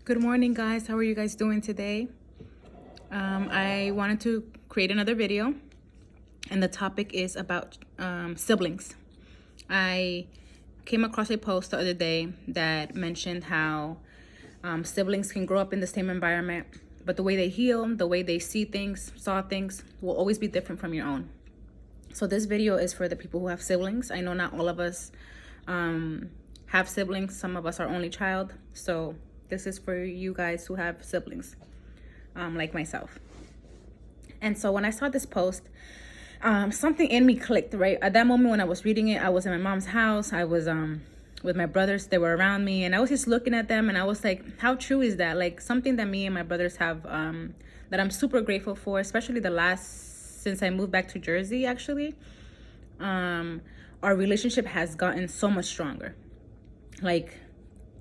Good morning, guys. How are you guys doing today? I wanted to create another video, and the topic is about siblings. I came across a post the other day that mentioned how siblings can grow up in the same environment, but the way they heal, the way they saw things, will always be different from your own. So this video is for the people who have siblings. I know not all of us have siblings. Some of us are only child. So this is for you guys who have siblings, like myself. And so when I saw this post, something in me clicked, right? At that moment when I was reading it, I was in my mom's house. I was with my brothers. They were around me. And I was just looking at them. And I was like, how true is that? Like something that me and my brothers have that I'm super grateful for, especially since I moved back to Jersey, actually. Our relationship has gotten so much stronger. Like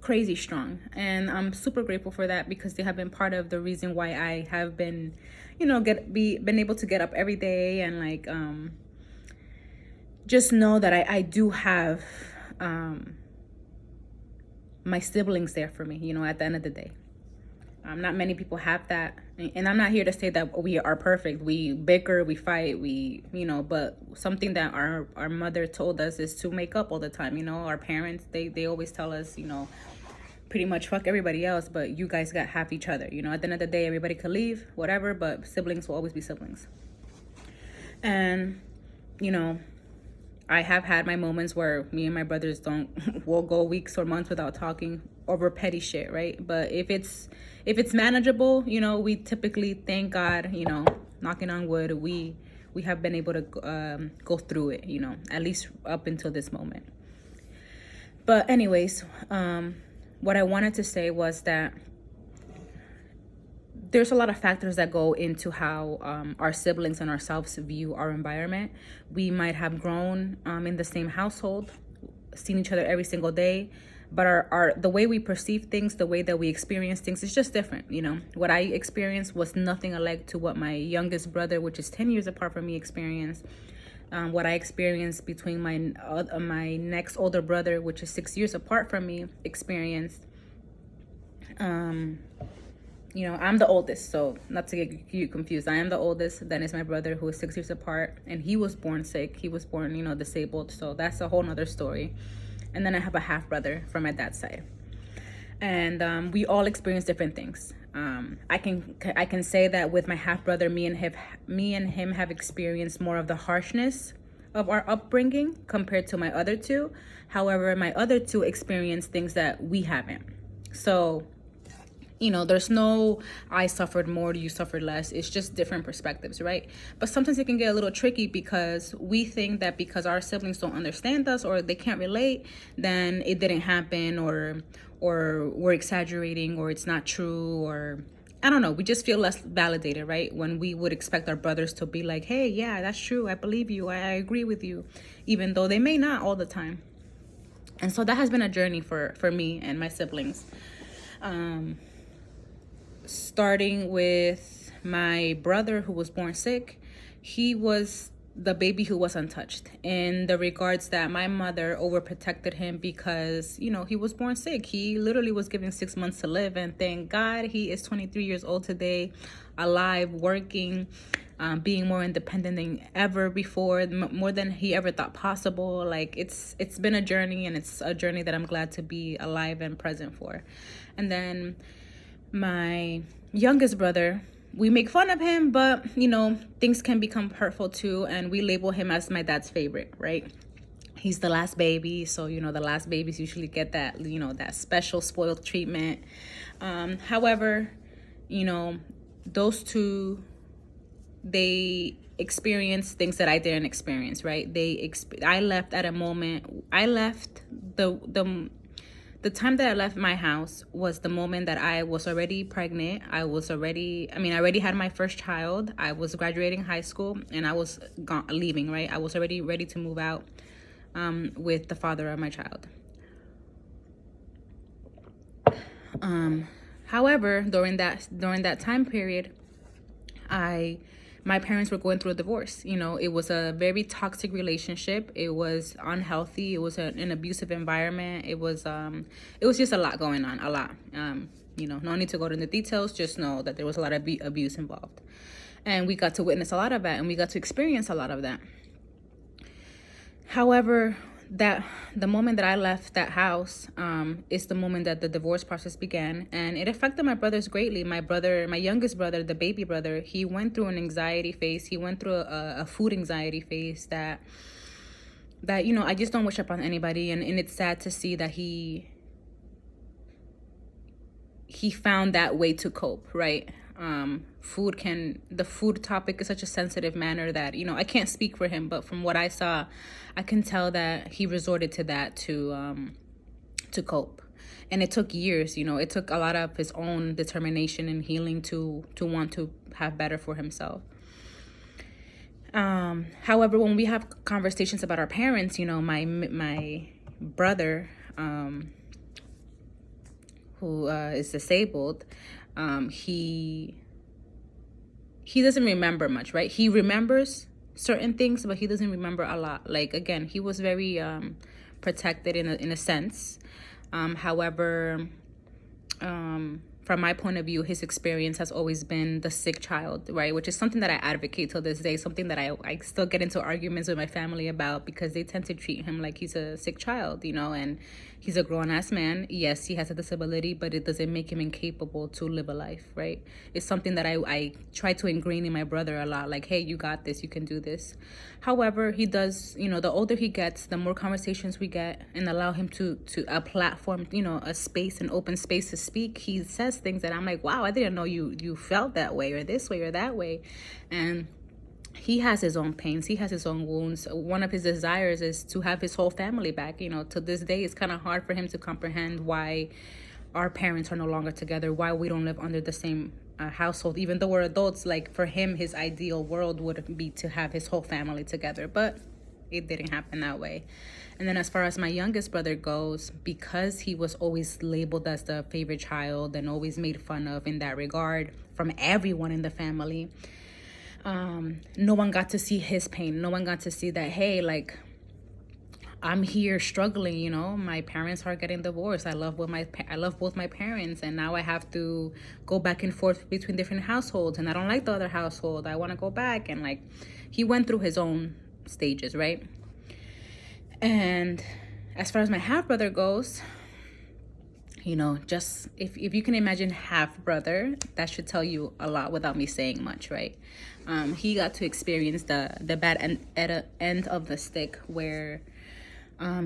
crazy strong, and I'm super grateful for that because they have been part of the reason why I have been, been able to get up every day and like just know that I do have my siblings there for me, at the end of the day. Not many people have that, and I'm not here to say that we are perfect. We bicker, we fight, but something that our mother told us is to make up all the time. Our parents, they always tell us, pretty much fuck everybody else, but you guys got half each other. At the end of the day, everybody could leave, whatever, but siblings will always be siblings. And I have had my moments where me and my brothers will go weeks or months without talking over petty shit, right? But if it's manageable, we typically, thank God, knocking on wood, we have been able to go through it, at least up until this moment. But anyways, what I wanted to say was that there's a lot of factors that go into how our siblings and ourselves view our environment. We might have grown in the same household, seen each other every single day, but the way we perceive things, the way that we experience things is just different. What I experienced was nothing alike to what my youngest brother, which is 10 years apart from me, experienced. What I experienced between my next older brother, which is 6 years apart from me, experienced. I'm the oldest, so not to get you confused. I am the oldest. Then is my brother, who is 6 years apart, and he was born sick. He was born, disabled. So that's a whole nother story. And then I have a half brother from my dad's side, and we all experience different things. I can say that with my half brother, me and him have experienced more of the harshness of our upbringing compared to my other two. However, my other two experienced things that we haven't. So there's no I suffered more, you suffered less. It's just different perspectives, right? But sometimes it can get a little tricky because we think that because our siblings don't understand us or they can't relate, then it didn't happen, or we're exaggerating, or it's not true, or I don't know. We just feel less validated, right? When we would expect our brothers to be like, hey, yeah, that's true. I believe you. I agree with you, even though they may not all the time. And so that has been a journey for me and my siblings. Starting with my brother, who was born sick. He was the baby who was untouched, in the regards that my mother overprotected him because he was born sick. He literally was given 6 months to live, and thank God he is 23 years old today, alive, working, being more independent than ever before, more than he ever thought possible. Like it's been a journey, and it's a journey that I'm glad to be alive and present for. And then my youngest brother, we make fun of him, but things can become hurtful too, and we label him as my dad's favorite, right? He's the last baby, so the last babies usually get that that special spoiled treatment. However, those two, they experienced things that I didn't experience, right? I left at a moment. I left the time that I left my house was the moment that I was already pregnant. I already had my first child. I was graduating high school, and I was leaving, right? I was already ready to move out with the father of my child. However, during that time period, my my parents were going through a divorce. It was a very toxic relationship. It was unhealthy. It was an abusive environment. It was just a lot going on, a lot. No need to go into the details. Just know that there was a lot of abuse involved, and we got to witness a lot of that, and we got to experience a lot of that. However, that the moment that I left that house is the moment that the divorce process began, and it affected my brothers greatly. My youngest brother, the baby brother, he went through an anxiety phase. He went through a food anxiety phase that I just don't wish upon anybody, and it's sad to see that he found that way to cope, right? The food topic is such a sensitive manner that, I can't speak for him, but from what I saw, I can tell that he resorted to that to cope. And it took years, it took a lot of his own determination and healing to want to have better for himself. However, when we have conversations about our parents, my brother, who is disabled, he doesn't remember much, right? He remembers certain things, but he doesn't remember a lot. Like, again, he was very protected in a sense. However, from my point of view, his experience has always been the sick child, right? Which is something that I advocate till this day, something that I still get into arguments with my family about, because they tend to treat him like he's a sick child, and he's a grown-ass man. Yes, he has a disability, but it doesn't make him incapable to live a life, right? It's something that I try to ingrain in my brother a lot, like, hey, you got this, you can do this. However, he does, the older he gets, the more conversations we get and allow him to a platform, a space, an open space to speak, he says things that I'm like, wow, I didn't know you felt that way, or this way or that way. And he has his own pains. He has his own wounds. One of his desires is to have his whole family back. To this day, it's kind of hard for him to comprehend why our parents are no longer together, why we don't live under the same household, even though we're adults. Like, for him, his ideal world would be to have his whole family together, but it didn't happen that way. And then as far as my youngest brother goes, because he was always labeled as the favorite child and always made fun of in that regard from everyone in the family, no one got to see his pain. No one got to see that, hey, like, I'm here struggling, my parents are getting divorced. I love both my parents, and now I have to go back and forth between different households, and I don't like the other household. I want to go back. And like, he went through his own stages, right? And as far as my half brother goes, just if you can imagine half brother, that should tell you a lot without me saying much, right? He got to experience the bad end of the stick, where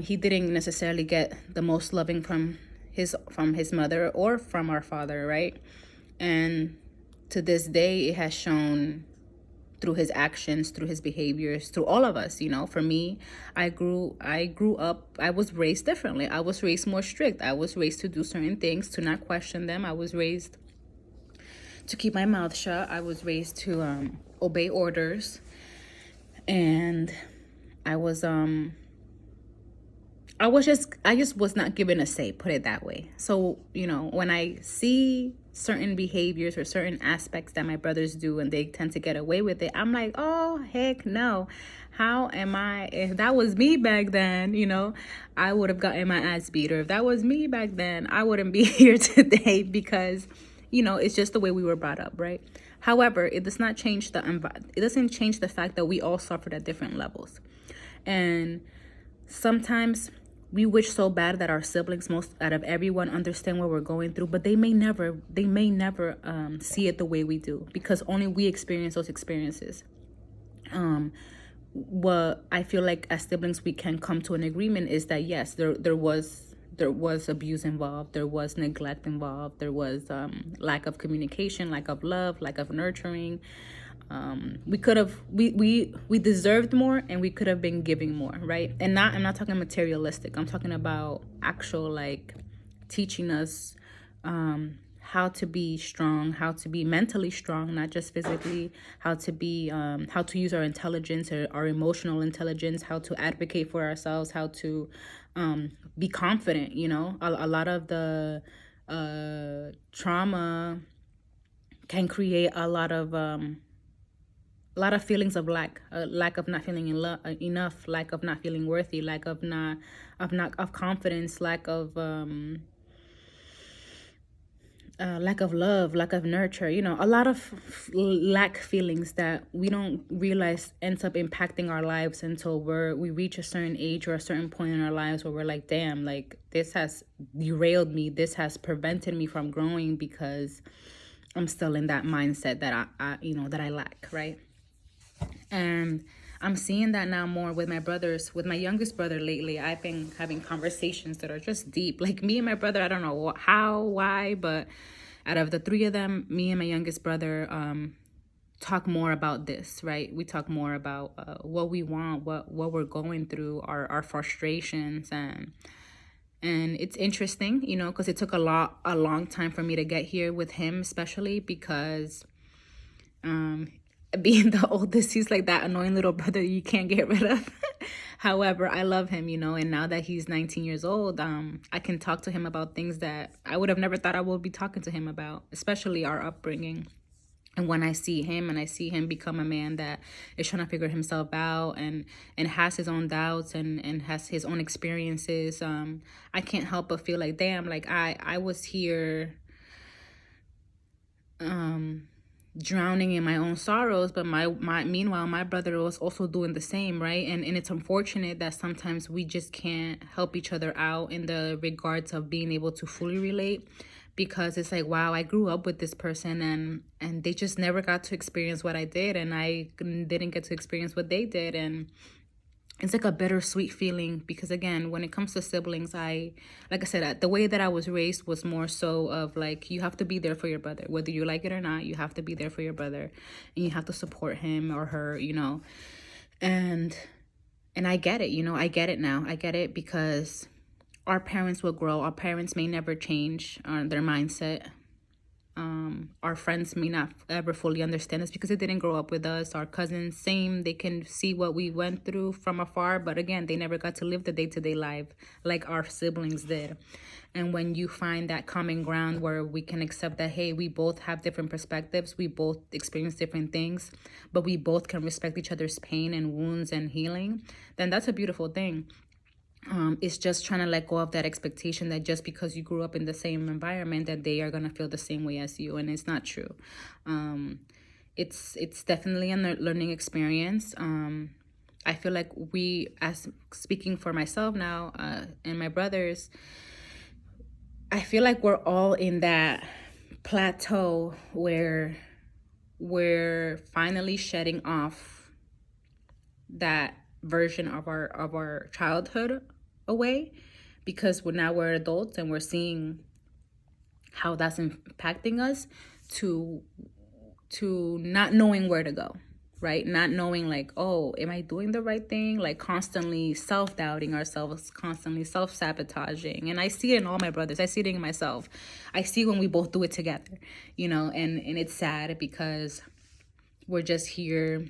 he didn't necessarily get the most loving from his mother or from our father, right? And to this day, it has shown through his actions, through his behaviors, through all of us. For me, I grew up, I was raised differently. I was raised more strict. I was raised to do certain things, to not question them. I was raised to keep my mouth shut. I was raised to obey orders. And I just was not given a say, put it that way. So, when I see certain behaviors or certain aspects that my brothers do and they tend to get away with it, I'm like, oh, heck no. How am I? If that was me back then, I would have gotten my ass beat. Or if that was me back then, I wouldn't be here today, because, it's just the way we were brought up, right? However, it doesn't change the fact that we all suffered at different levels. And sometimes we wish so bad that our siblings, most out of everyone, understand what we're going through, but they may never see it the way we do, because only we experience those experiences. What I feel like as siblings we can come to an agreement is that yes, there was abuse involved, there was neglect involved, there was lack of communication, lack of love, lack of nurturing. We deserved more, and we could have been giving more, right? And I'm not talking materialistic. I'm talking about actual, like, teaching us how to be strong, how to be mentally strong, not just physically, how to use our intelligence, or our emotional intelligence, how to advocate for ourselves, how to be confident. A lot of the trauma can create a lot of a lot of feelings of lack, lack of not feeling enough, lack of not feeling worthy, lack of not of confidence, lack of love, lack of nurture, a lot of lack feelings that we don't realize ends up impacting our lives until we reach a certain age or a certain point in our lives where we're like, damn, like this has derailed me. This has prevented me from growing because I'm still in that mindset that that I lack, right? And I'm seeing that now more with my brothers, with my youngest brother lately. I've been having conversations that are just deep. Like me and my brother, I don't know how, why, but out of the three of them, me and my youngest brother talk more about this, right? We talk more about what we want, what we're going through, our frustrations, and it's interesting, because it took a long time for me to get here with him, especially because being the oldest, he's like that annoying little brother you can't get rid of. However, I love him, and now that he's 19 years old, I can talk to him about things that I would have never thought I would be talking to him about, especially our upbringing. And when I see him and I see him become a man that is trying to figure himself out and has his own doubts and has his own experiences, I can't help but feel like, damn, like I was here drowning in my own sorrows, but meanwhile my brother was also doing the same, right? And it's unfortunate that sometimes we just can't help each other out in the regards of being able to fully relate, because it's like, wow, I grew up with this person and they just never got to experience what I did, and I didn't get to experience what they did. And it's like a bittersweet feeling, because again, when it comes to siblings, like I said, the way that I was raised was more so of like, you have to be there for your brother, whether you like it or not. You have to be there for your brother, and you have to support him or her, and I get it. I get it now. I get it because our parents will grow. Our parents may never change their mindset. Our friends may not ever fully understand us because they didn't grow up with us. Our cousins, same, they can see what we went through from afar, but again, they never got to live the day-to-day life like our siblings did. And when you find that common ground where we can accept that, hey, we both have different perspectives, we both experience different things, but we both can respect each other's pain and wounds and healing, then that's a beautiful thing. It's just trying to let go of that expectation that just because you grew up in the same environment that they are going to feel the same way as you, and it's not true. It's definitely a learning experience. I feel like we, as speaking for myself now, and my brothers, I feel like we're all in that plateau where we're finally shedding off that version of our childhood away, because we're adults and we're seeing how that's impacting us, to not knowing where to go, right? Not knowing like, oh, am I doing the right thing? Like constantly self-doubting ourselves, constantly self-sabotaging. And I see it in all my brothers. I see it in myself. I see when we both do it together, and it's sad because we're just here.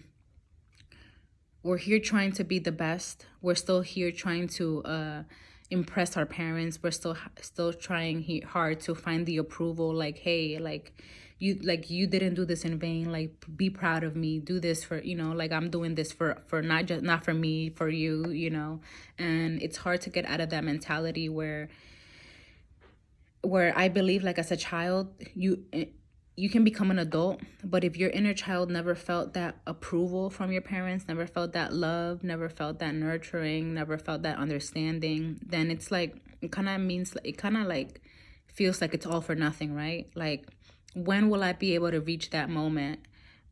We're here trying to be the best. We're still here trying to impress our parents. We're still trying hard to find the approval. Like, hey, you didn't do this in vain. Like, be proud of me. Do this for, like I'm doing this for not for me, for you. And it's hard to get out of that mentality where I believe, like as a child, you can become an adult, but if your inner child never felt that approval from your parents, never felt that love, never felt that nurturing, never felt that understanding, then it's like, it kind of like feels like it's all for nothing, right? Like, when will I be able to reach that moment?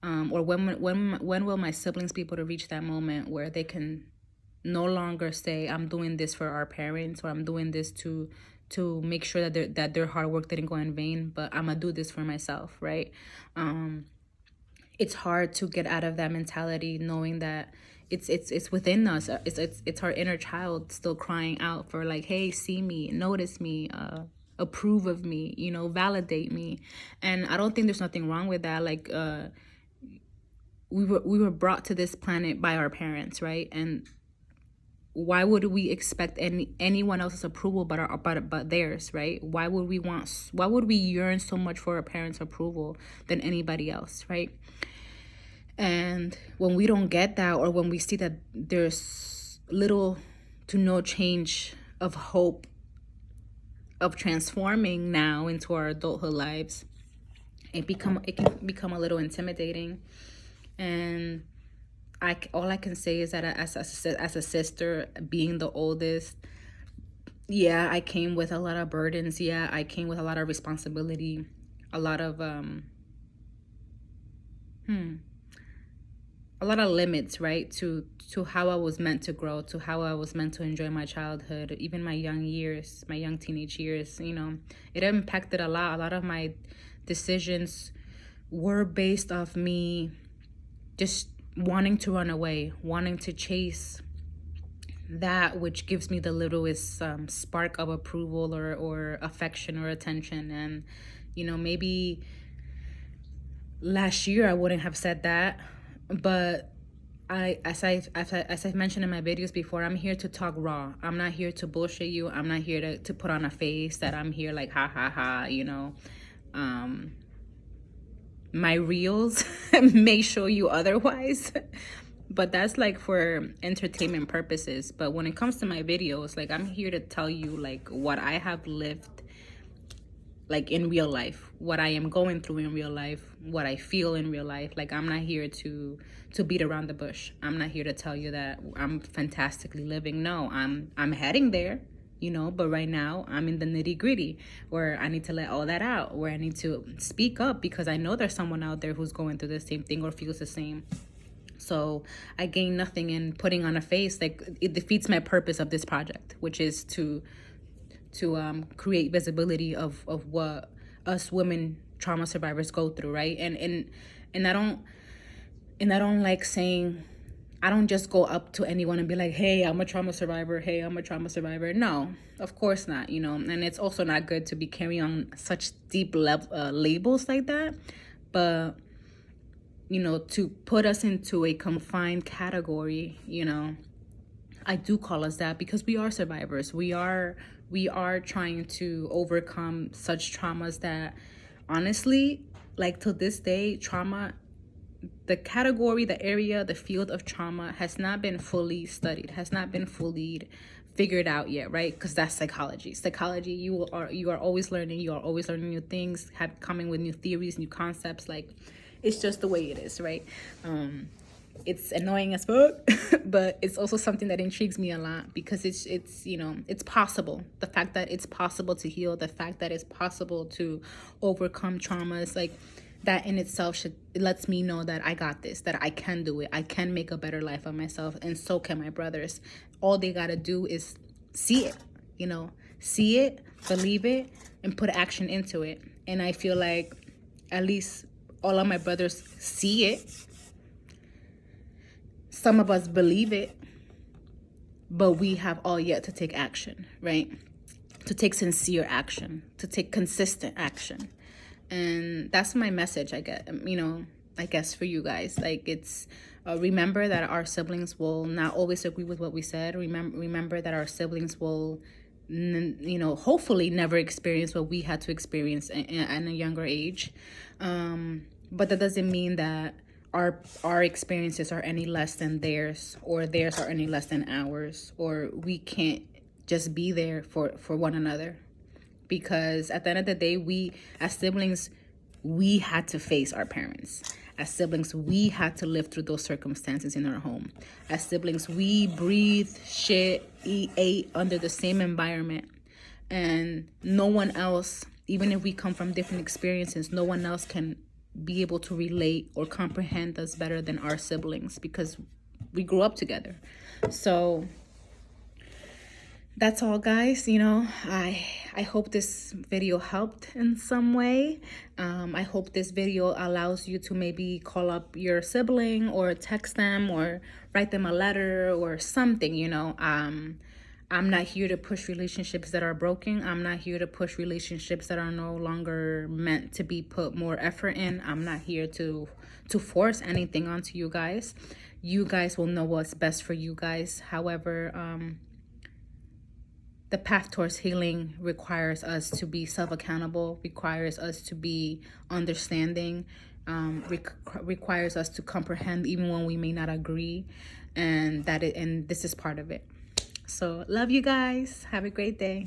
Or when will my siblings be able to reach that moment where they can no longer say, I'm doing this for our parents, or I'm doing this to make sure that their hard work didn't go in vain, but I'm gonna do this for myself, right? It's hard to get out of that mentality, knowing that it's within us. It's our inner child still crying out for like, hey, see me, notice me, approve of me, validate me. And I don't think there's nothing wrong with that. Like, we were brought to this planet by our parents, right? And why would we expect anyone else's approval but theirs, right? Why would we yearn so much for our parents' approval than anybody else, right? And when we don't get that, or when we see that there's little to no change of hope of transforming now into our adulthood lives, it can become a little intimidating. And all I can say is that as a sister, being the oldest, yeah, I came with a lot of burdens. Yeah, I came with a lot of responsibility, a lot of a lot of limits, right? To how I was meant to grow, to how I was meant to enjoy my childhood, even my young years, my young teenage years. It impacted a lot. A lot of my decisions were based off me just wanting to run away, wanting to chase that which gives me the littlest spark of approval or affection or attention. And maybe last year I wouldn't have said that, but as I've mentioned in my videos before, I'm here to talk raw. I'm not here to bullshit you. I'm not here to put on a face that I'm here like ha ha ha. My reels may show you otherwise, but that's like for entertainment purposes. But when it comes to my videos, like, I'm here to tell you like what I have lived, like in real life, what I am going through in real life, what I feel in real life. Like, I'm not here to beat around the bush. I'm not here to tell you that I'm fantastically living. No, I'm heading there, but right now I'm in the nitty gritty where I need to let all that out, where I need to speak up, because I know there's someone out there who's going through the same thing or feels the same. So I gain nothing in putting on a face. Like, it defeats my purpose of this project, which is to create visibility of what us women trauma survivors go through, right? And I don't like saying, I don't just go up to anyone and be like, hey, I'm a trauma survivor. Hey, I'm a trauma survivor. No, of course not, And it's also not good to be carrying on such deep labels like that. But, to put us into a confined category, I do call us that because we are survivors. We are trying to overcome such traumas that, honestly, like, to this day, trauma, the category, the area, the field of trauma has not been fully studied, has not been fully figured out yet, right? Because that's psychology. You are always learning. You are always learning new things, coming with new theories, new concepts. Like, it's just the way it is, right? It's annoying as fuck, but it's also something that intrigues me a lot, because it's it's possible. The fact that it's possible to heal, the fact that it's possible to overcome traumas, like, that in itself it lets me know that I got this, that I can do it. I can make a better life of myself, and so can my brothers. All they gotta do is see it, see it, believe it, and put action into it. And I feel like at least all of my brothers see it. Some of us believe it, but we have all yet to take action, right? To take sincere action, to take consistent action. And that's my message, I guess for you guys. Like, it's remember that our siblings will not always agree with what we said. Remember that our siblings will, hopefully never experience what we had to experience at a younger age. But that doesn't mean that our experiences are any less than theirs, or theirs are any less than ours, or we can't just be there for one another. Because at the end of the day, we as siblings, we had to face our parents. As siblings, we had to live through those circumstances in our home. As siblings, we breathe, shit, ate under the same environment. And no one else, even if we come from different experiences, no one else can be able to relate or comprehend us better than our siblings, because we grew up together. So that's all, guys. I hope this video helped in some way. I hope this video allows you to maybe call up your sibling, or text them, or write them a letter or something. I'm not here to push relationships that are broken. I'm not here to push relationships that are no longer meant to be put more effort in. I'm not here to force anything onto you guys. You guys will know what's best for you guys. However, the path towards healing requires us to be self-accountable, requires us to be understanding, requires us to comprehend even when we may not agree, and this is part of it. So love you guys. Have a great day.